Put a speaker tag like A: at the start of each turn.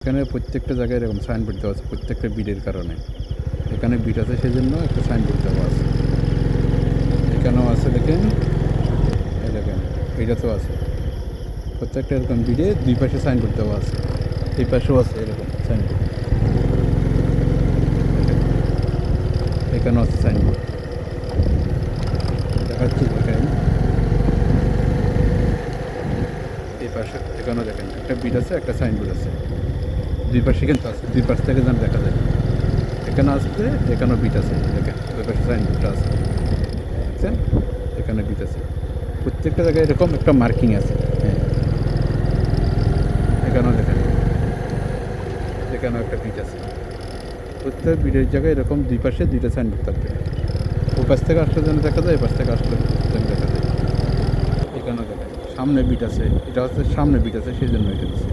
A: এখানে প্রত্যেকটা জায়গায় এরকম সাইনবোর্ড দেওয়া আছে, প্রত্যেকটা বিডের কারণে। এখানে বিট আছে সেজন্য একটা সাইনবোর্ড দেওয়া আছে। এখানেও আছে দেখেন, এই দেখেন এইটাতেও আছে। প্রত্যেকটা এরকম বিডে দুই পাশে সাইনবোর্ড দেওয়া আছে, এই পাশেও আছে এরকম সাইনবোর্ড। এখানেও আছে সাইনবোর্ড, দেখাচ্ছি দেখেন। এই পাশে এখানেও দেখেন একটা বিট আছে, একটা সাইনবোর্ড আছে, দুই পাশে কিন্তু আছে, দুই পাশ থেকে যেন দেখা যায়। এখানে আসছে, এখানেও বিট আছে, দেখেন ওই পাশে সাইনবোর্ডটা আছে, দেখছেন এখানে বিট আছে। প্রত্যেকটা জায়গায় এরকম একটা মার্কিং আছে। হ্যাঁ, এখানেও দেখেন, এখানেও একটা বিট আছে। প্রত্যেক বিটের জায়গায় এরকম দুই পাশে দুইটা সাইনবোর্ড থাকবে। ও পাশ থেকে আসলে যেন দেখা যায়, এ পাশ থেকে আসলে যেন দেখা যায়। এখানেও দেখেন সামনে বিট আছে, এটা হচ্ছে সামনে বিট আছে সেই জন্য এটা দিচ্ছে।